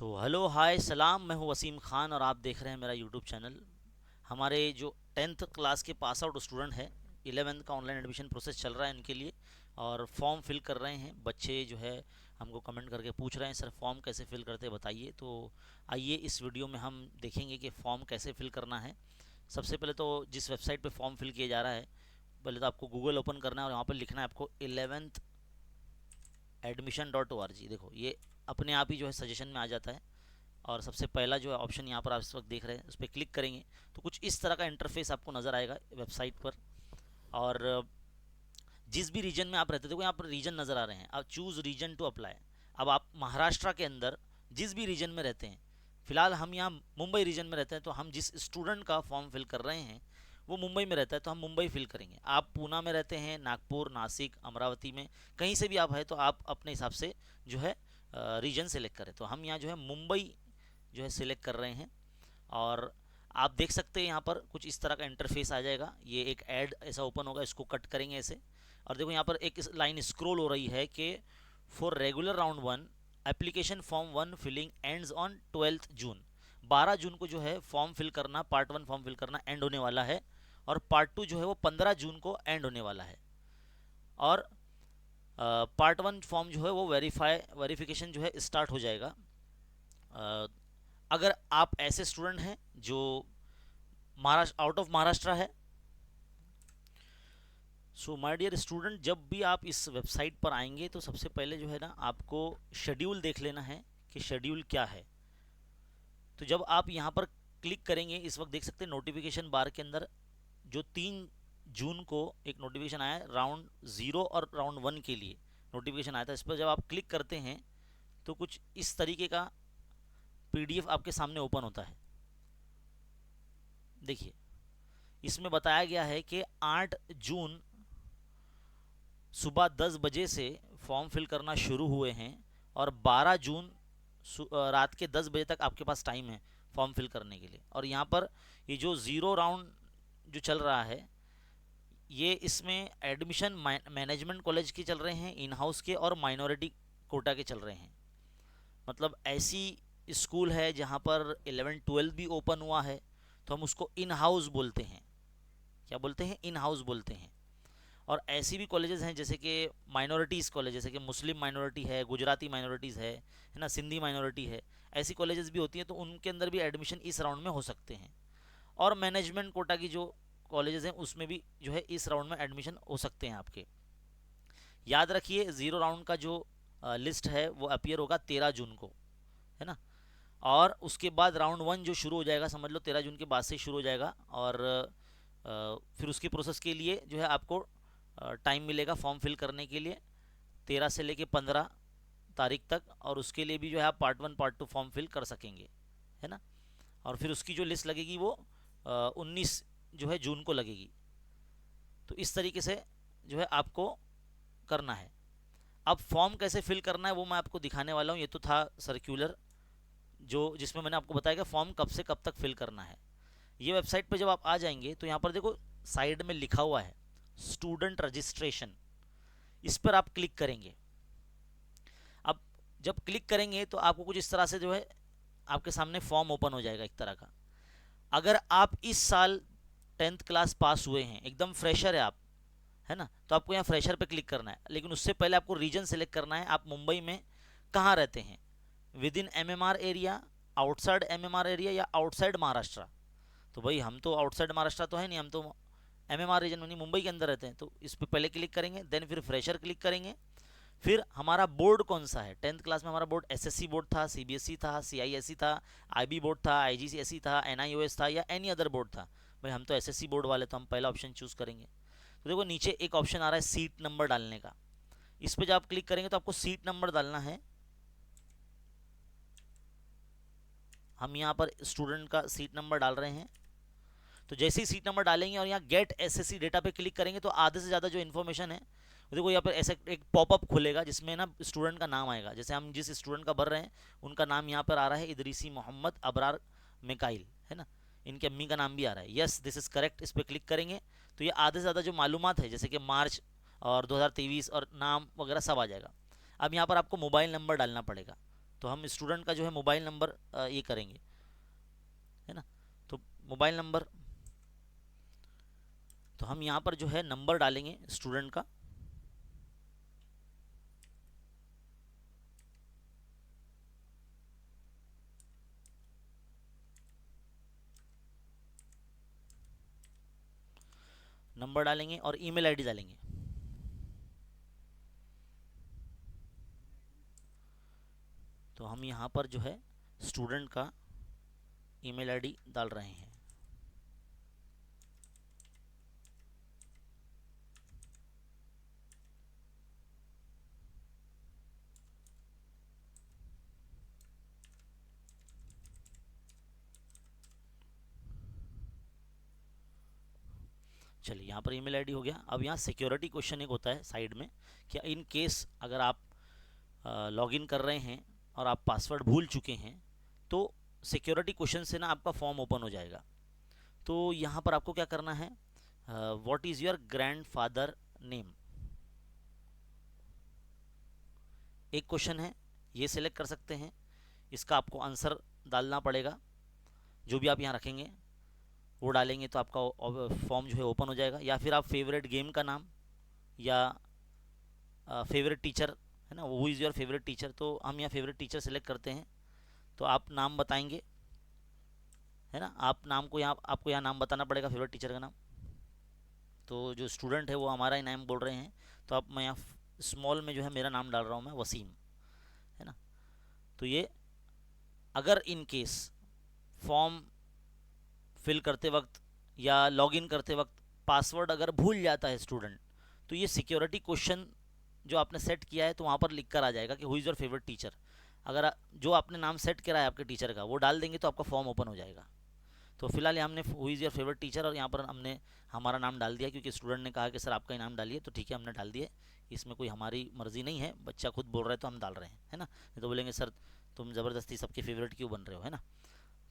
Hello hi सलाम, मैं हूं वसीम ख़ान और आप देख रहे हैं मेरा यूट्यूब चैनल। हमारे जो 10th क्लास के पास आउट स्टूडेंट हैं, 11th का ऑनलाइन एडमिशन प्रोसेस चल रहा है उनके लिए, और फॉर्म फिल कर रहे हैं बच्चे जो है। हमको कमेंट करके पूछ रहे हैं सर फॉर्म कैसे फिल करते हैं बताइए। तो आइए इस वीडियो में हम देखेंगे कि फ़ॉर्म कैसे फिल करना है। सबसे पहले तो जिस वेबसाइट पे फॉर्म फिल किया जा रहा है, पहले तो आपको गूगल ओपन करना है और वहाँ पर लिखना है आपको 11th admission.org। देखो ये अपने आप ही जो है सजेशन में आ जाता है, और सबसे पहला जो है ऑप्शन यहाँ पर आप इस वक्त देख रहे हैं उस पर क्लिक करेंगे तो कुछ इस तरह का इंटरफेस आपको नज़र आएगा वेबसाइट पर। और जिस भी रीजन में आप रहते, देखो यहाँ पर रीजन नज़र आ रहे हैं, अब चूज़ रीजन टू अप्लाई। अब आप महाराष्ट्र के अंदर जिस भी रीजन में रहते हैं, फिलहाल हम यहाँ मुंबई रीजन में रहते हैं, तो हम जिस स्टूडेंट का फॉर्म फिल कर रहे हैं वो मुंबई में रहता है तो हम मुंबई फिल करेंगे। आप पूना में रहते हैं, नागपुर, नासिक, अमरावती में कहीं से भी आप है तो आप अपने हिसाब से जो है रीजन सेलेक्ट करें। तो हम यहाँ जो है मुंबई जो है सिलेक्ट कर रहे हैं, और आप देख सकते हैं यहाँ पर कुछ इस तरह का इंटरफेस आ जाएगा। ये एक ऐड ऐसा ओपन होगा, इसको कट करेंगे ऐसे, और देखो यहाँ पर एक लाइन स्क्रॉल हो रही है कि for regular round 1 application form 1 filling ends on 12 June. 12 जून को जो है फॉर्म फिल करना, पार्ट 1 फॉर्म फिल करना एंड होने वाला है, और पार्ट 2 जो है वो 15 जून को एंड होने वाला है। और पार्ट 1 फॉर्म जो है वो वेरिफिकेशन जो है स्टार्ट हो जाएगा। अगर आप ऐसे स्टूडेंट हैं जो महाराष्ट्र आउट ऑफ महाराष्ट्र है, सो माय डियर स्टूडेंट, जब भी आप इस वेबसाइट पर आएंगे तो सबसे पहले जो है ना आपको शेड्यूल देख लेना है कि शेड्यूल क्या है। तो जब आप यहाँ पर क्लिक करेंगे, इस वक्त देख सकते हैं नोटिफिकेशन बार के अंदर जो 3 जून को एक नोटिफिकेशन आया है राउंड 0 और राउंड 1 के लिए नोटिफिकेशन आया था। इस पर जब आप क्लिक करते हैं तो कुछ इस तरीके का पीडीएफ आपके सामने ओपन होता है। देखिए इसमें बताया गया है कि 8 जून सुबह 10 बजे से फॉर्म फिल करना शुरू हुए हैं, और 12 जून रात के 10 बजे तक आपके पास टाइम है फॉर्म फिल करने के लिए। और यहाँ पर ये जो 0 राउंड जो चल रहा है, ये इसमें एडमिशन मैनेजमेंट कॉलेज के चल रहे हैं, इन हाउस के और माइनॉरिटी कोटा के चल रहे हैं। मतलब ऐसी स्कूल है जहाँ पर 11-12 भी ओपन हुआ है तो हम उसको इन हाउस बोलते हैं। क्या बोलते हैं? इन हाउस बोलते हैं। और ऐसी भी कॉलेजेस हैं जैसे कि माइनॉरिटीज़ कॉलेज, जैसे कि मुस्लिम माइनॉरिटी है, गुजराती माइनॉरिटीज़ है ना, सिंधी माइनॉरिटी है, ऐसी कॉलेजेस भी होती हैं, तो उनके अंदर भी एडमिशन इस राउंड में हो सकते हैं। और मैनेजमेंट कोटा की जो कॉलेजेस हैं उसमें भी जो है इस राउंड में एडमिशन हो सकते हैं आपके। याद रखिए 0 राउंड का जो लिस्ट है वो अपीयर होगा 13 जून को, है ना। और उसके बाद राउंड 1 जो शुरू हो जाएगा, समझ लो 13 जून के बाद से शुरू हो जाएगा, और फिर उसकी प्रोसेस के लिए जो है आपको टाइम मिलेगा फॉर्म फिल करने के लिए 13 से लेके 15 तारीख तक, और उसके लिए भी जो है आप पार्ट 1 पार्ट 2 फॉर्म फिल कर सकेंगे, है ना। और फिर उसकी जो लिस्ट लगेगी वो 19 जो है जून को लगेगी। तो इस तरीके से जो है आपको करना है। अब फॉर्म कैसे फिल करना है वो मैं आपको दिखाने वाला हूँ। ये तो था सर्क्यूलर जो जिसमें मैंने आपको बताया कि फॉर्म कब से कब तक फिल करना है। ये वेबसाइट पर जब आप आ जाएंगे तो यहाँ पर देखो साइड में लिखा हुआ है स्टूडेंट रजिस्ट्रेशन, इस पर आप क्लिक करेंगे। अब जब क्लिक करेंगे तो आपको कुछ इस तरह से जो है आपके सामने फॉर्म ओपन हो जाएगा एक तरह का। अगर आप इस साल 10th क्लास पास हुए हैं, एकदम फ्रेशर है आप, है ना, तो आपको यहाँ फ्रेशर पे क्लिक करना है। लेकिन उससे पहले आपको रीजन सेलेक्ट करना है, आप मुंबई में कहाँ रहते हैं, with in MMR area, outside MMR area, या आउटसाइड महाराष्ट्र। तो भाई हम तो आउटसाइड महाराष्ट्र तो है नहीं, हम तो एमएमआर रीजन में मुंबई के अंदर रहते हैं। तो इस पर पहले क्लिक करेंगे, देन फिर फ्रेशर क्लिक करेंगे। फिर हमारा बोर्ड कौन सा है, 10th क्लास में हमारा बोर्ड एसएससी बोर्ड था, सीबीएसई था, सीआईएसई था, आईबी बोर्ड था, आईजीसीएसई था, एनआईओएस था, या एनी अदर बोर्ड था। भाई हम तो एसएससी बोर्ड वाले, तो हम पहला ऑप्शन चूज़ करेंगे। तो देखो नीचे एक ऑप्शन आ रहा है सीट नंबर डालने का, इस पर जब आप क्लिक करेंगे तो आपको सीट नंबर डालना है। हम यहाँ पर स्टूडेंट का सीट नंबर डाल रहे हैं। तो जैसे ही सीट नंबर डालेंगे और यहाँ गेट एसएससी डेटा पे क्लिक करेंगे तो आधे से ज़्यादा जो इन्फॉर्मेशन है देखो यहाँ पर ऐसा एक पॉपअप खुलेगा जिसमें ना स्टूडेंट का नाम आएगा। जैसे हम जिस स्टूडेंट का भर रहे हैं उनका नाम यहाँ पर आ रहा है इदरीसी मोहम्मद अबरार मिकाइल, है ना, इनकी अम्मी का नाम भी आ रहा है। यस दिस इज़ करेक्ट, इस पर क्लिक करेंगे तो ये आधे से ज़्यादा जो मालूमात है जैसे कि मार्च और 2023 और नाम वगैरह सब आ जाएगा। अब यहाँ पर आपको मोबाइल नंबर डालना पड़ेगा। तो हम स्टूडेंट का जो है मोबाइल नंबर ये करेंगे, है ना। तो मोबाइल नंबर, तो हम यहाँ पर जो है नंबर डालेंगे स्टूडेंट का, नंबर डालेंगे और ईमेल आईडी डालेंगे। तो हम यहाँ पर जो है स्टूडेंट का ईमेल आईडी डाल रहे हैं। चलिए यहाँ पर ईमेल आईडी हो गया। अब यहाँ सिक्योरिटी क्वेश्चन एक होता है साइड में, क्या इन केस अगर आप लॉगिन कर रहे हैं और आप पासवर्ड भूल चुके हैं तो सिक्योरिटी क्वेश्चन से ना आपका फॉर्म ओपन हो जाएगा। तो यहाँ पर आपको क्या करना है, what is your grandfather name, एक क्वेश्चन है, ये सिलेक्ट कर सकते हैं। इसका आपको आंसर डालना पड़ेगा, जो भी आप यहाँ रखेंगे वो डालेंगे तो आपका फॉर्म जो है ओपन हो जाएगा। या फिर आप फेवरेट गेम का नाम या फेवरेट टीचर, है ना, who is your favourite teacher, तो हम यहाँ फेवरेट टीचर सेलेक्ट करते हैं। तो आप नाम बताएंगे, है ना, आप नाम को यहाँ आपको यहाँ नाम बताना पड़ेगा, फेवरेट टीचर का नाम। तो जो स्टूडेंट है वो हमारा ही नाम बोल रहे हैं, तो आप मैं यहाँ स्मॉल में जो है मेरा नाम डाल रहा हूँ मैं, वसीम, है ना। तो ये अगर इन केस फॉर्म फिल करते वक्त या लॉगिन करते वक्त पासवर्ड अगर भूल जाता है स्टूडेंट, तो ये सिक्योरिटी क्वेश्चन जो आपने सेट किया है तो वहाँ पर लिख कर आ जाएगा कि who is your favourite teacher. अगर जो आपने नाम सेट करा है आपके टीचर का वो डाल देंगे तो आपका फॉर्म ओपन हो जाएगा। तो फिलहाल हमने who is your favourite teacher और यहाँ पर हमने हमारा नाम डाल दिया, क्योंकि स्टूडेंट ने कहा कि सर आपका ही नाम डालिए, तो ठीक है हमने डाल दिए। इसमें कोई हमारी मर्जी नहीं है, बच्चा खुद बोल रहा है तो हम डाल रहे हैं, है ना। नहीं तो बोलेंगे सर तुम ज़बरदस्ती सबके फेवरेट क्यों बन रहे हो, है ना।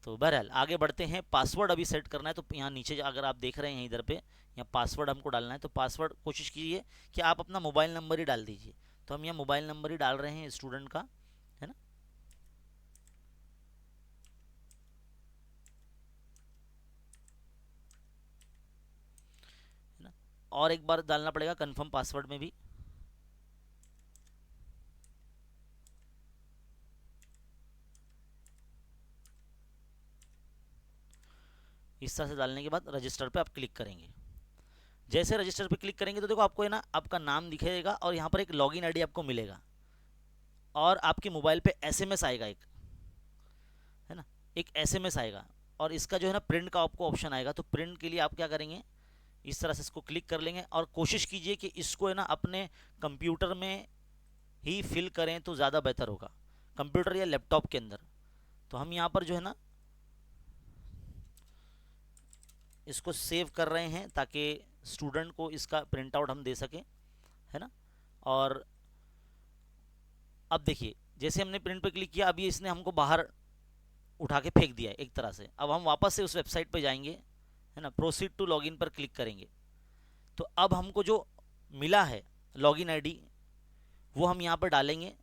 तो बहरहाल आगे बढ़ते हैं। पासवर्ड अभी सेट करना है, तो यहाँ नीचे अगर आप देख रहे हैं इधर पे, यहाँ पासवर्ड हमको डालना है। तो पासवर्ड कोशिश कीजिए कि आप अपना मोबाइल नंबर ही डाल दीजिए। तो हम यहाँ मोबाइल नंबर ही डाल रहे हैं स्टूडेंट का, है ना। है ना, और एक बार डालना पड़ेगा कंफर्म पासवर्ड में भी। इस तरह से डालने के बाद रजिस्टर पे आप क्लिक करेंगे। जैसे रजिस्टर पे क्लिक करेंगे तो देखो आपको है ना आपका नाम दिखेगा और यहाँ पर एक लॉगिन आईडी आपको मिलेगा और आपके मोबाइल पे एसएमएस आएगा एक, है ना, एक एसएमएस आएगा। और इसका जो है ना प्रिंट का आपको ऑप्शन आएगा। तो प्रिंट के लिए आप क्या करेंगे, इस तरह से इसको क्लिक कर लेंगे और कोशिश कीजिए कि इसको है ना अपने कंप्यूटर में ही फिल करें तो ज़्यादा बेहतर होगा, कंप्यूटर या लैपटॉप के अंदर। तो हम यहाँ पर जो है ना इसको सेव कर रहे हैं ताकि स्टूडेंट को इसका प्रिंट आउट हम दे सकें, है ना। और अब देखिए जैसे हमने प्रिंट पे क्लिक किया, अभी इसने हमको बाहर उठा के फेंक दिया है एक तरह से। अब हम वापस से उस वेबसाइट पे जाएंगे, है ना, प्रोसीड टू लॉगिन पर क्लिक करेंगे। तो अब हमको जो मिला है लॉगिन आईडी वो हम यहाँ पर डालेंगे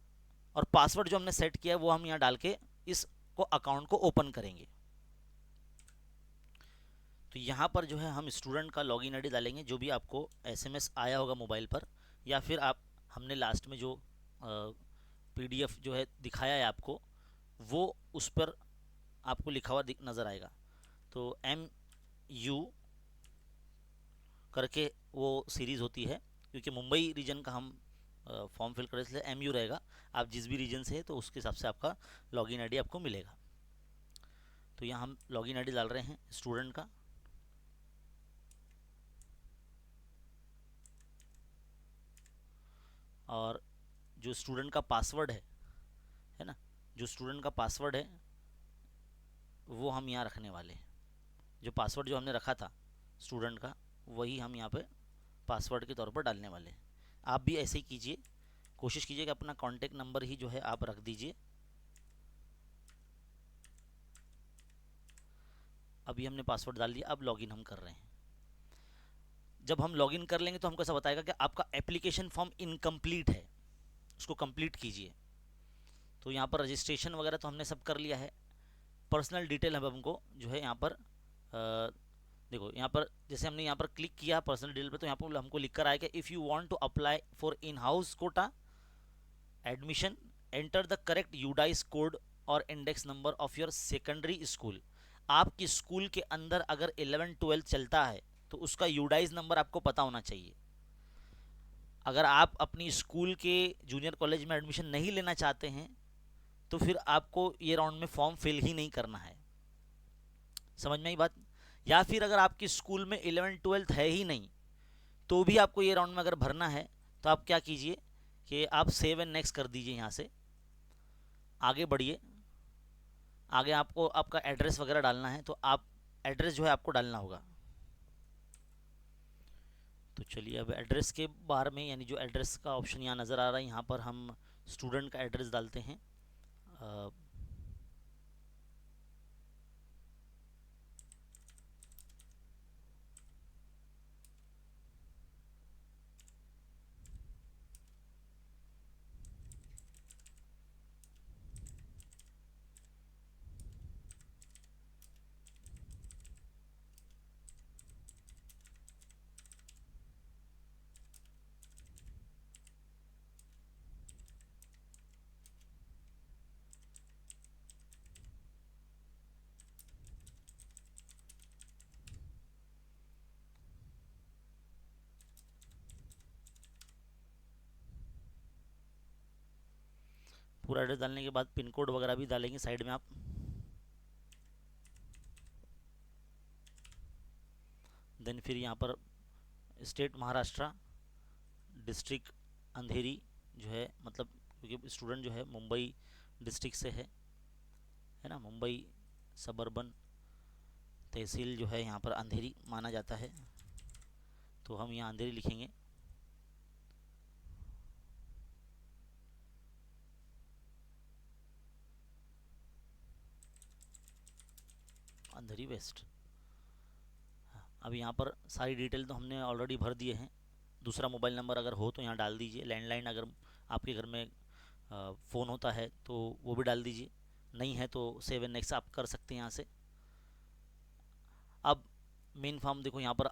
और पासवर्ड जो हमने सेट किया है वो हम यहाँ डाल के इसको अकाउंट को ओपन करेंगे। तो यहाँ पर जो है हम स्टूडेंट का लॉगिन आईडी डालेंगे, जो भी आपको एसएमएस आया होगा मोबाइल पर, या फिर आप हमने लास्ट में जो पीडीएफ जो है दिखाया है आपको, वो उस पर आपको लिखा हुआ नज़र आएगा। तो MU करके वो सीरीज़ होती है, क्योंकि मुंबई रीजन का हम फॉर्म फिल करें इसलिए MU रहेगा। आप जिस भी रीजन से है तो उसके हिसाब से आपका लॉगिन आईडी आपको मिलेगा। तो यहाँ हम लॉगिन आईडी डाल रहे हैं स्टूडेंट का, और जो स्टूडेंट का पासवर्ड है ना, जो स्टूडेंट का पासवर्ड है वो हम यहाँ रखने वाले हैं। जो पासवर्ड जो हमने रखा था स्टूडेंट का वही हम यहाँ पे पासवर्ड के तौर पर डालने वाले हैं। आप भी ऐसे ही कीजिए, कोशिश कीजिए कि अपना कॉन्टैक्ट नंबर ही जो है आप रख दीजिए। अभी हमने पासवर्ड डाल दिया, अब लॉगिन हम कर रहे हैं। जब हम लॉगिन कर लेंगे तो हमको ऐसा बताएगा कि आपका एप्लीकेशन फॉर्म इनकम्प्लीट है, उसको कंप्लीट कीजिए। तो यहाँ पर रजिस्ट्रेशन वगैरह तो हमने सब कर लिया है। पर्सनल डिटेल अब हमको जो है यहाँ पर देखो, यहाँ पर जैसे हमने यहाँ पर क्लिक किया पर्सनल डिटेल पे, तो यहाँ पर हमको लिख कर आएगा if you want to apply for in house quota admission enter the correct UDISE code और index number of your secondary school. आपकी स्कूल के अंदर अगर 11-12 चलता है तो उसका यूडाइस नंबर आपको पता होना चाहिए। अगर आप अपनी स्कूल के जूनियर कॉलेज में एडमिशन नहीं लेना चाहते हैं तो फिर आपको ये राउंड में फॉर्म फिल ही नहीं करना है। समझ में आई बात? या फिर अगर आपकी स्कूल में 11-12 है ही नहीं तो भी आपको ये राउंड में अगर भरना है तो आप क्या कीजिए कि आप सेव एंड नेक्स्ट कर दीजिए, यहाँ से आगे बढ़िए। आगे आपको आपका एड्रेस वगैरह डालना है, तो आप एड्रेस जो है आपको डालना होगा। तो चलिए अब एड्रेस के बारे में, यानी जो एड्रेस का ऑप्शन यहाँ नज़र आ रहा है, यहाँ पर हम स्टूडेंट का एड्रेस डालते हैं। पूरा एड्रेस डालने के बाद पिन कोड वगैरह भी डालेंगे साइड में आप। देन फिर यहाँ पर स्टेट महाराष्ट्र, डिस्ट्रिक्ट अंधेरी जो है, मतलब क्योंकि स्टूडेंट जो है मुंबई डिस्ट्रिक्ट से है ना, मुंबई सबर्बन तहसील जो है यहाँ पर अंधेरी माना जाता है, तो हम यहाँ अंधेरी लिखेंगे। अंधेरी वेस्ट। अब यहाँ पर सारी डिटेल तो हमने ऑलरेडी भर दिए हैं। दूसरा मोबाइल नंबर अगर हो तो यहाँ डाल दीजिए। लैंडलाइन अगर आपके घर में फ़ोन होता है तो वो भी डाल दीजिए, नहीं है तो सेव एंड नेक्स्ट आप कर सकते हैं यहाँ से। अब मेन फॉर्म देखो यहाँ पर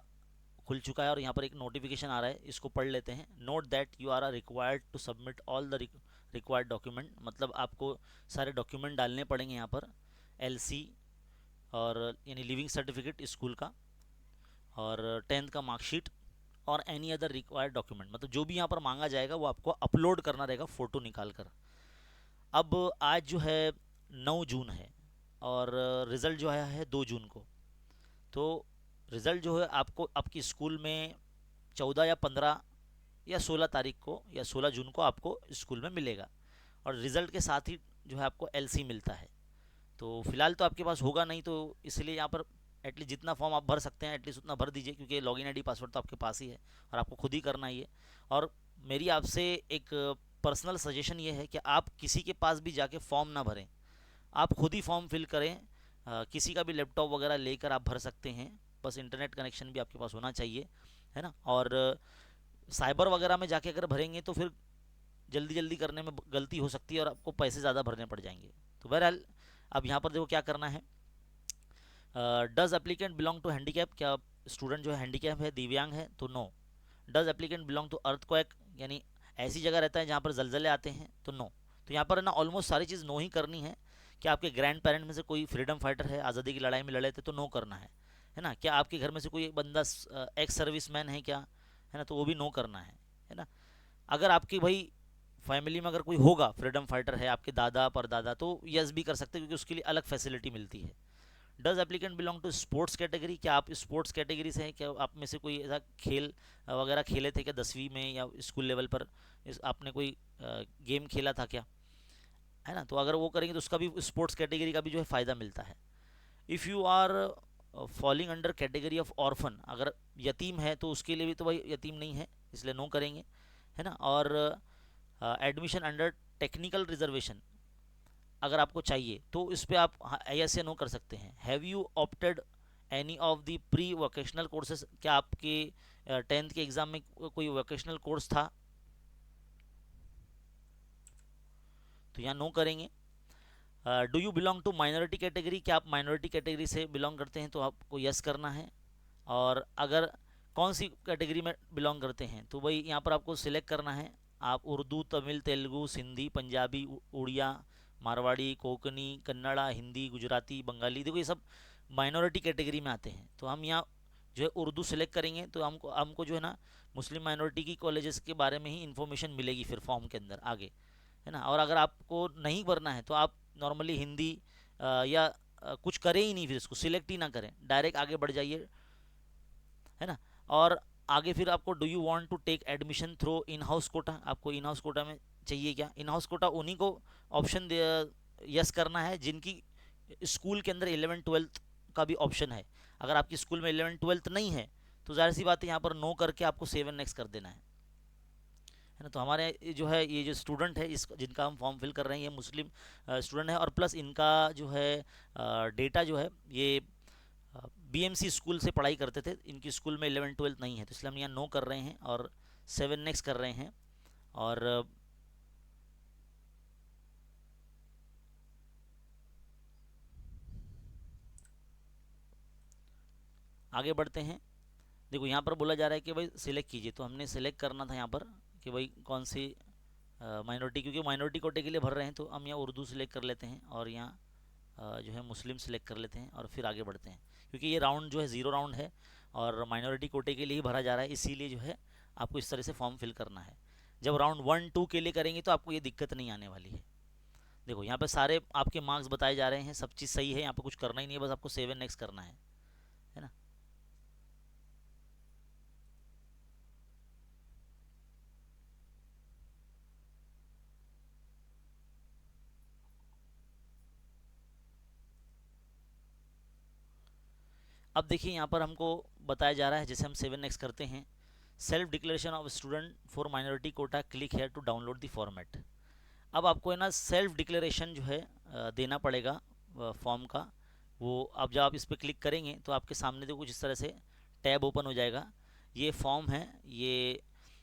खुल चुका है और यहाँ पर एक नोटिफिकेशन आ रहा है, इसको पढ़ लेते हैं। Note that you are required to submit all the required document, मतलब आपको सारे डॉक्यूमेंट डालने पड़ेंगे यहाँ पर। एलसी और यानी लिविंग सर्टिफिकेट स्कूल का, और 10th का मार्कशीट, और एनी अदर रिक्वायर्ड डॉक्यूमेंट, मतलब जो भी यहाँ पर मांगा जाएगा वो आपको अपलोड करना रहेगा फ़ोटो निकाल कर। अब आज जो है 9 जून है और रिज़ल्ट जो है 2 जून को। तो रिज़ल्ट जो है आपको आपकी स्कूल में 14 या 15 या 16 तारीख को या 16 जून को आपको स्कूल में मिलेगा, और रिज़ल्ट के साथ ही जो है आपको एलसी मिलता है। तो फिलहाल तो आपके पास होगा नहीं, तो इसलिए यहाँ पर एटलीस्ट जितना फॉर्म आप भर सकते हैं एटलीस्ट उतना भर दीजिए, क्योंकि लॉगिन आईडी पासवर्ड तो आपके पास ही है और आपको खुद ही करना ही है। और मेरी आपसे एक पर्सनल सजेशन ये है कि आप किसी के पास भी जाके फॉर्म ना भरें, आप खुद ही फॉर्म फिल करें। किसी का भी लैपटॉप वगैरह लेकर आप भर सकते हैं, बस इंटरनेट कनेक्शन भी आपके पास होना चाहिए, है ना। और साइबर वगैरह में जाके अगर भरेंगे तो फिर जल्दी जल्दी करने में गलती हो सकती है और आपको पैसे ज़्यादा भरने पड़ जाएंगे। तो बहरहाल अब यहाँ पर देखो क्या करना है। Does applicant belong to handicap, क्या स्टूडेंट जो है हैंडीकैप है, दिव्यांग है, तो no. Does applicant belong to earthquake, यानी ऐसी जगह रहता है जहाँ पर जलजले आते हैं, तो नो। तो यहाँ पर ना ऑलमोस्ट सारी चीज़ नो ही करनी है। क्या आपके ग्रैंड पेरेंट में से कोई फ्रीडम फाइटर है, आज़ादी की लड़ाई में लड़े थे, तो नो करना है ना। क्या आपके घर में से कोई एक बंदा एक्स सर्विस मैन है क्या, है ना, तो वो भी नो करना है ना। अगर आपकी भाई फैमिली में अगर कोई होगा फ्रीडम फाइटर है, आपके दादा परदादा, तो यस भी कर सकते हैं, क्योंकि उसके लिए अलग फैसिलिटी मिलती है। Does applicant belong to sports category, क्या आप स्पोर्ट्स कैटेगरी से हैं, क्या आप में से कोई ऐसा खेल वगैरह खेले थे क्या 10वीं में या स्कूल लेवल पर, आपने कोई गेम खेला था क्या, है ना। तो अगर वो करेंगे तो उसका भी स्पोर्ट्स कैटेगरी का भी जो है फ़ायदा मिलता है। If you are falling under category of orphan, अगर यतीम है तो उसके लिए भी तो भाई यतीम नहीं है, इसलिए नो करेंगे, है ना। और एडमिशन अंडर टेक्निकल रिजर्वेशन अगर आपको चाहिए तो इस पर आप यस या नो कर सकते हैं। Have you opted any of the pre vocational courses, क्या आपके 10th के एग्ज़ाम में कोई वोकेशनल कोर्स था, तो यहाँ नो करेंगे। Do you belong to minority category, क्या आप माइनॉरिटी कैटेगरी से बिलोंग करते हैं, तो आपको यस करना है। और अगर कौन सी कैटेगरी में बिलोंग करते हैं तो वही यहाँ पर आपको सिलेक्ट करना है। आप उर्दू, तमिल, तेलुगु, सिंधी, पंजाबी, उड़िया, मारवाड़ी, कोंकणी, कन्नड़ा, हिंदी, गुजराती, बंगाली, देखो ये सब माइनॉरिटी कैटेगरी में आते हैं। तो हम यहाँ जो है उर्दू सेलेक्ट करेंगे तो हमको हमको जो है ना मुस्लिम माइनॉरिटी की कॉलेजेस के बारे में ही इन्फॉर्मेशन मिलेगी फिर फॉर्म के अंदर आगे, है ना। और अगर आपको नहीं भरना है तो आप नॉर्मली हिंदी या कुछ करें ही नहीं, फिर इसको सिलेक्ट ही ना करें, डायरेक्ट आगे बढ़ जाइए, है ना। और आगे फिर आपको do you want to take admission through in house quota, आपको इन हाउस कोटा में चाहिए क्या। इन हाउस कोटा उन्हीं को ऑप्शन यस करना है जिनकी स्कूल के अंदर 11th-12th का भी ऑप्शन है। अगर आपकी स्कूल में 11th-12th नहीं है तो जाहिर सी बात है यहाँ पर नो करके आपको 7 नेक्स्ट कर देना है ना। तो हमारे जो है ये जो स्टूडेंट है इस जिनका हम फॉर्म फिल कर रहे हैं ये मुस्लिम स्टूडेंट है, और प्लस इनका जो है डेटा जो है ये बीएमसी स्कूल से पढ़ाई करते थे, इनकी स्कूल में 11th-12th नहीं है, तो इसलिए हम यहाँ नो कर रहे हैं और 7 नेक्स्ट कर रहे हैं। और आगे बढ़ते हैं। देखो यहाँ पर बोला जा रहा है कि भाई सिलेक्ट कीजिए, तो हमने सिलेक्ट करना था यहाँ पर कि भाई कौन सी माइनॉरिटी, क्योंकि माइनॉरिटी कोटे के लिए भर रहे हैं तो हम यहाँ उर्दू सिलेक्ट कर लेते हैं और यहाँ जो है मुस्लिम सिलेक्ट कर लेते हैं और फिर आगे बढ़ते हैं। क्योंकि ये राउंड जो है 0 राउंड है और माइनॉरिटी कोटे के लिए ही भरा जा रहा है, इसीलिए जो है आपको इस तरह से फॉर्म फिल करना है। जब राउंड 1-2 के लिए करेंगे तो आपको ये दिक्कत नहीं आने वाली है। देखो यहाँ पे सारे आपके मार्क्स बताए जा रहे हैं, सब चीज़ सही है, यहाँ पे कुछ करना ही नहीं है, बस आपको 7 नेक्स्ट करना है ना। अब देखिए यहाँ पर हमको बताया जा रहा है, जैसे हम 7 नेक्स्ट करते हैं, self declaration of student for minority quota, click here to download the format. अब आपको है ना सेल्फ डिक्लेरेशन जो है देना पड़ेगा फॉर्म का। वो अब जब आप इस पर क्लिक करेंगे तो आपके सामने तो कुछ इस तरह से टैब ओपन हो जाएगा। ये फॉर्म है, ये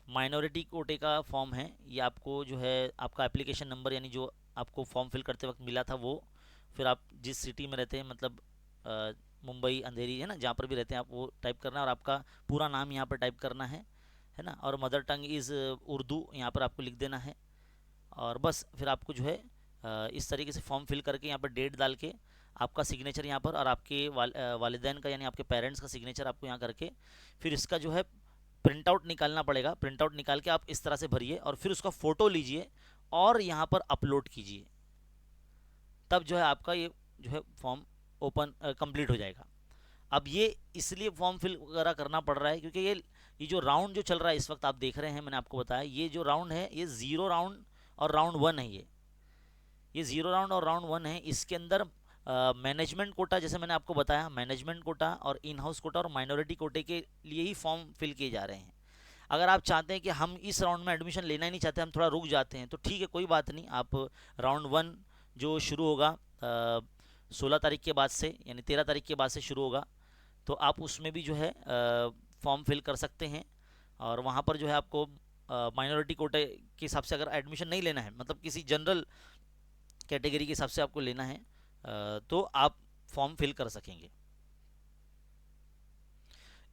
माइनॉरिटी कोटे का फॉर्म है। ये आपको जो है आपका एप्लीकेशन नंबर यानी जो आपको फॉर्म फिल करते वक्त मिला था वो, फिर आप जिस सिटी में रहते हैं मतलब मुंबई, अंधेरी, है ना, जहाँ पर भी रहते हैं आप वो टाइप करना है और आपका पूरा नाम यहाँ पर टाइप करना है ना। और मदर टंग इज़ उर्दू यहाँ पर आपको लिख देना है। और बस फिर आपको जो है इस तरीके से फॉर्म फिल करके यहाँ पर डेट डाल के आपका सिग्नेचर यहाँ पर और आपके वालिदैन का यानी आपके पेरेंट्स का सिग्नेचर आपको यहाँ करके फिर इसका जो है प्रिंट आउट निकालना पड़ेगा। प्रिंट आउट निकाल के आप इस तरह से भरिए और फिर उसका फ़ोटो लीजिए और यहाँ पर अपलोड कीजिए, तब जो है आपका ये जो है फॉर्म ओपन कंप्लीट हो जाएगा। अब ये इसलिए फॉर्म फिल वगैरह करना पड़ रहा है क्योंकि ये जो राउंड जो चल रहा है इस वक्त आप देख रहे हैं, मैंने आपको बताया ये जो राउंड है ये 0 राउंड और राउंड 1 है। ये 0 राउंड और राउंड 1 है। इसके अंदर मैनेजमेंट कोटा, जैसे मैंने आपको बताया, मैनेजमेंट कोटा और इन हाउस कोटा और माइनॉरिटी कोटे के लिए ही फॉर्म फिल किए जा रहे हैं। अगर आप चाहते हैं कि हम इस राउंड में एडमिशन लेना ही नहीं चाहते, हम थोड़ा रुक जाते हैं, तो ठीक है, कोई बात नहीं। आप राउंड 1 जो शुरू होगा 16 तारीख के बाद से यानी 13 तारीख के बाद से शुरू होगा, तो आप उसमें भी जो है फॉर्म फिल कर सकते हैं। और वहाँ पर जो है आपको माइनॉरिटी कोटे के हिसाब से अगर एडमिशन नहीं लेना है, मतलब किसी जनरल कैटेगरी के हिसाब से आपको लेना है, तो आप फॉर्म फिल कर सकेंगे।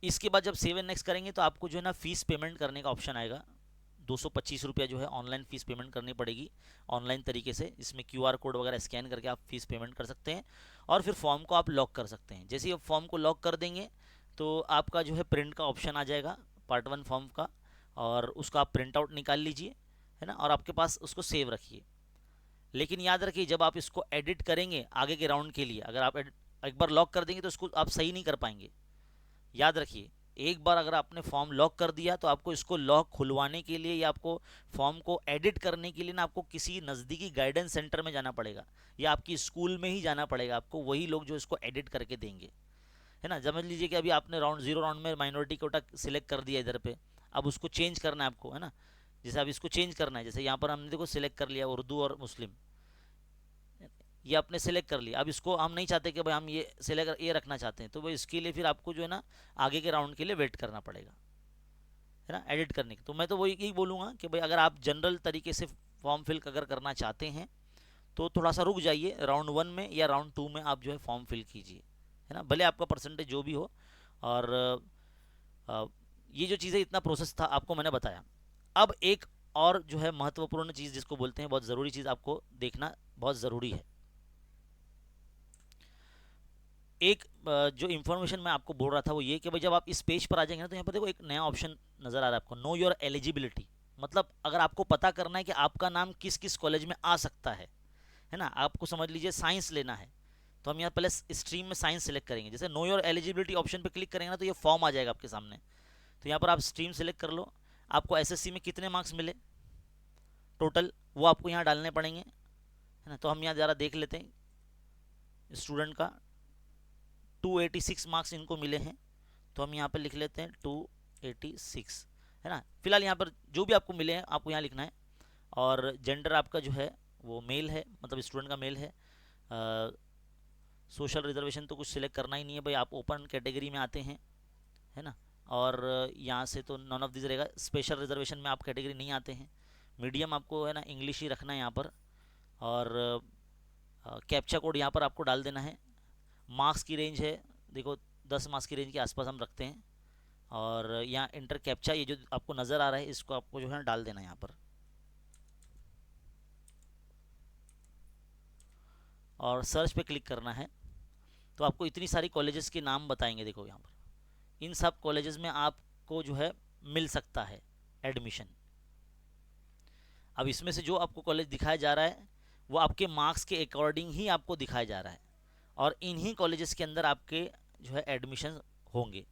इसके बाद जब 7 नेक्स्ट करेंगे तो आपको जो है ना फ़ीस पेमेंट करने का ऑप्शन आएगा। 225 रुपया जो है ऑनलाइन फ़ीस पेमेंट करनी पड़ेगी ऑनलाइन तरीके से। इसमें QR कोड वगैरह स्कैन करके आप फ़ीस पेमेंट कर सकते हैं और फिर फॉर्म को आप लॉक कर सकते हैं। जैसे ही आप फॉर्म को लॉक कर देंगे तो आपका जो है प्रिंट का ऑप्शन आ जाएगा पार्ट 1 फॉर्म का, और उसका आप प्रिंट आउट निकाल लीजिए, है ना, और आपके पास उसको सेव रखिए। लेकिन याद रखिए जब आप इसको एडिट करेंगे आगे के राउंड के लिए, अगर आप एक बार लॉक कर देंगे तो उसको आप सही नहीं कर पाएंगे। याद रखिए एक बार अगर आपने फॉर्म लॉक कर दिया तो आपको इसको लॉक खुलवाने के लिए या आपको फॉर्म को एडिट करने के लिए ना आपको किसी नज़दीकी गाइडेंस सेंटर में जाना पड़ेगा या आपकी स्कूल में ही जाना पड़ेगा। आपको वही लोग जो इसको एडिट करके देंगे, है ना। समझ लीजिए कि अभी आपने राउंड 0 राउंड में माइनॉरिटी कोटा सिलेक्ट कर दिया इधर पे, अब उसको चेंज करना है आपको, है ना। जैसे अब इसको चेंज करना है, जैसे यहाँ पर हमने देखो सिलेक्ट कर लिया उर्दू और मुस्लिम, ये आपने सेलेक्ट कर लिया। अब इसको हम नहीं चाहते कि भाई हम ये सेलेक्ट ये रखना चाहते हैं, तो भाई इसके लिए फिर आपको जो है ना आगे के राउंड के लिए वेट करना पड़ेगा, है ना, एडिट करने की। तो मैं तो वही यही बोलूँगा कि भाई अगर आप जनरल तरीके से फॉर्म फिल अगर करना चाहते हैं तो थोड़ा सा रुक जाइए, राउंड 1 में या राउंड 2 में आप जो है फॉर्म फिल कीजिए, है ना, भले आपका परसेंटेज जो भी हो। और अ, ये जो चीज़ें, इतना प्रोसेस था आपको मैंने बताया। अब एक और जो है महत्वपूर्ण चीज़ जिसको बोलते हैं, बहुत ज़रूरी चीज़ आपको देखना बहुत ज़रूरी है। एक जो इन्फॉर्मेशन मैं आपको बोल रहा था वो ये कि भाई जब आप इस पेज पर आ जाएंगे ना, तो यहाँ पर देखो एक नया ऑप्शन नज़र आ रहा है आपको, नो योर एलिजिबिलिटी। मतलब अगर आपको पता करना है कि आपका नाम किस किस कॉलेज में आ सकता है ना, आपको समझ लीजिए साइंस लेना है, तो हम यहाँ पहले स्ट्रीम में साइंस सेलेक्ट करेंगे। जैसे नो योर एलिजिबिलिटी ऑप्शन पे क्लिक करेंगे ना, तो ये फॉर्म आ जाएगा आपके सामने। तो यहाँ पर आप स्ट्रीम सेलेक्ट कर लो, आपको एसएससी में कितने मार्क्स मिले टोटल, वो आपको यहाँ डालने पड़ेंगे, है ना। तो हम यहाँ ज़रा देख लेते हैं स्टूडेंट का 286 मार्क्स इनको मिले हैं, तो हम यहाँ पर लिख लेते हैं 286, है ना। फिलहाल यहाँ पर जो भी आपको मिले हैं आपको यहाँ लिखना है। और जेंडर आपका जो है वो मेल है, मतलब स्टूडेंट का मेल है। सोशल रिजर्वेशन तो कुछ सिलेक्ट करना ही नहीं है भाई, आप ओपन कैटेगरी में आते हैं, है ना। और यहाँ से तो नॉन ऑफ दिस रहेगा, स्पेशल रिजर्वेशन में आप कैटेगरी नहीं आते हैं। मीडियम आपको है ना इंग्लिश ही रखना है यहाँ पर। और कैप्चा कोड यहाँ पर आपको डाल देना है। मार्क्स की रेंज है, देखो 10 मार्क्स की रेंज के आसपास हम रखते हैं। और यहाँ इंटर कैप्चा, ये जो आपको नज़र आ रहा है, इसको आपको जो है डाल देना है यहाँ पर। और सर्च पे क्लिक करना है, तो आपको इतनी सारी कॉलेजेस के नाम बताएंगे। देखो यहाँ पर इन सब कॉलेजेस में आपको जो है मिल सकता है एडमिशन। अब इसमें से जो आपको कॉलेज दिखाया जा रहा है वो आपके मार्क्स के अकॉर्डिंग ही आपको दिखाया जा रहा है, और इन्हीं कॉलेजेस के अंदर आपके जो है एडमिशन होंगे।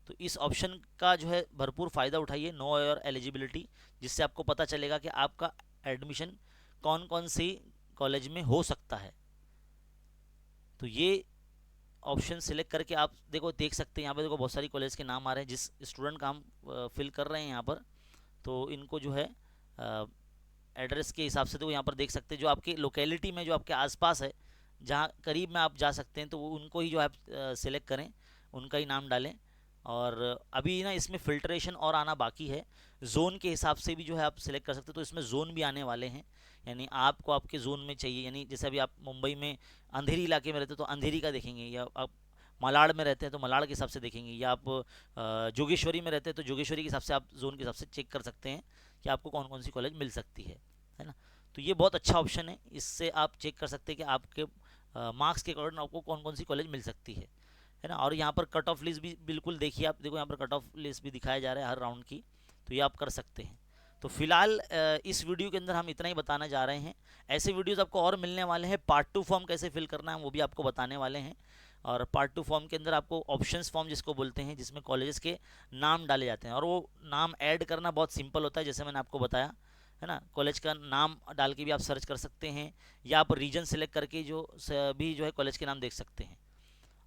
तो इस ऑप्शन का जो है भरपूर फ़ायदा उठाइए, नो योर एलिजिबिलिटी, जिससे आपको पता चलेगा कि आपका एडमिशन कौन कौन सी कॉलेज में हो सकता है। तो ये ऑप्शन सिलेक्ट करके आप देखो देख सकते हैं, यहाँ पे देखो बहुत सारी कॉलेज के नाम आ रहे हैं। जिस स्टूडेंट का हम फिल कर रहे हैं यहाँ पर, तो इनको जो है एड्रेस के हिसाब से तो यहाँ पर देख सकते हैं, जो आपकी लोकेलिटी में जो आपके आसपास है, जहाँ करीब में आप जा सकते हैं, तो उनको ही जो है सिलेक्ट करें, उनका ही नाम डालें। और अभी ना इसमें फ़िल्ट्रेशन और आना बाकी है, जोन के हिसाब से भी जो है आप सिलेक्ट कर सकते हैं। तो इसमें जोन भी आने वाले हैं, यानी आपको आपके जोन में चाहिए, यानी जैसे अभी आप मुंबई में अंधेरी इलाके में रहते हैं तो अंधेरी का देखेंगे, या आप मलाड़ में रहते हैं तो मलाड़ के हिसाब से देखेंगे, या आप जोगेश्वरी में रहते हैं तो जोगेश्वरी के हिसाब से आप जोन के हिसाब से चेक कर सकते हैं कि आपको कौन कौन सी कॉलेज मिल सकती है ना। तो ये बहुत अच्छा ऑप्शन है, इससे आप चेक कर सकते हैं कि आपके मार्क्स के अकॉर्डिंग आपको कौन कौन सी कॉलेज मिल सकती है ना। और यहाँ पर कट ऑफ लिस्ट भी बिल्कुल देखिए, आप देखो यहाँ पर कट ऑफ लिस्ट भी दिखाया जा रहा है हर राउंड की, तो ये आप कर सकते हैं। तो फिलहाल इस वीडियो के अंदर हम इतना ही बताना जा रहे हैं। ऐसे वीडियोस आपको और मिलने वाले हैं, पार्ट 2 फॉर्म कैसे फिल करना है वो भी आपको बताने वाले हैं। और पार्ट 2 फॉर्म के अंदर आपको ऑप्शंस फॉर्म जिसको बोलते हैं, जिसमें कॉलेजेस के नाम डाले जाते हैं, और वो नाम ऐड करना बहुत सिंपल होता है, जैसे मैंने आपको बताया, है ना। कॉलेज का नाम डाल के भी आप सर्च कर सकते हैं, या आप रीजन सेलेक्ट करके जो भी जो है कॉलेज के नाम देख सकते हैं।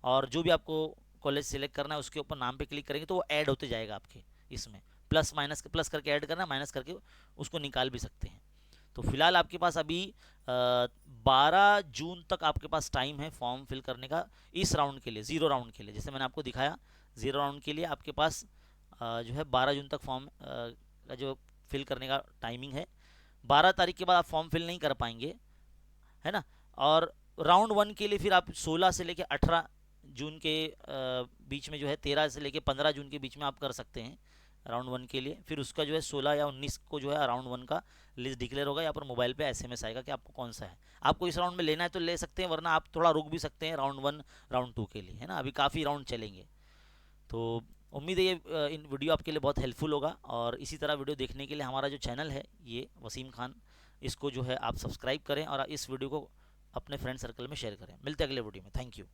और जो भी आपको कॉलेज सेलेक्ट करना है उसके ऊपर नाम पे क्लिक करेंगे तो वो ऐड होते जाएगा आपके इसमें, प्लस माइनस प्लस करके ऐड करना, माइनस करके उसको निकाल भी सकते हैं। तो फिलहाल आपके पास अभी 12 जून तक आपके पास टाइम है फॉर्म फिल करने का, इस राउंड के लिए, ज़ीरो राउंड के लिए। जैसे मैंने आपको दिखाया, ज़ीरो राउंड के लिए आपके पास जो है 12 जून तक फॉर्म का जो फिल करने का टाइमिंग है। 12 तारीख के बाद आप फॉर्म फिल नहीं कर पाएंगे, है ना। और राउंड 1 के लिए फिर आप 16 से लेकर 18 जून के बीच में जो है, 13 से लेकर 15 जून के बीच में आप कर सकते हैं राउंड 1 के लिए। फिर उसका जो है 16 या 19 को जो है राउंड 1 का लिस्ट डिक्लेयर होगा, या पर मोबाइल पे एसएमएस आएगा कि आपको कौन सा है। आपको इस राउंड में लेना है तो ले सकते हैं, वरना आप थोड़ा रुक भी सकते हैं राउंड 1 राउंड 2 के लिए, है ना। अभी काफ़ी राउंड चलेंगे। तो उम्मीद है ये इन वीडियो आपके लिए बहुत हेल्पफुल होगा। और इसी तरह वीडियो देखने के लिए हमारा जो चैनल है ये वसीम खान, इसको जो है आप सब्सक्राइब करें और इस वीडियो को अपने फ्रेंड सर्कल में शेयर करें। मिलते हैं अगले वीडियो में। Thank you.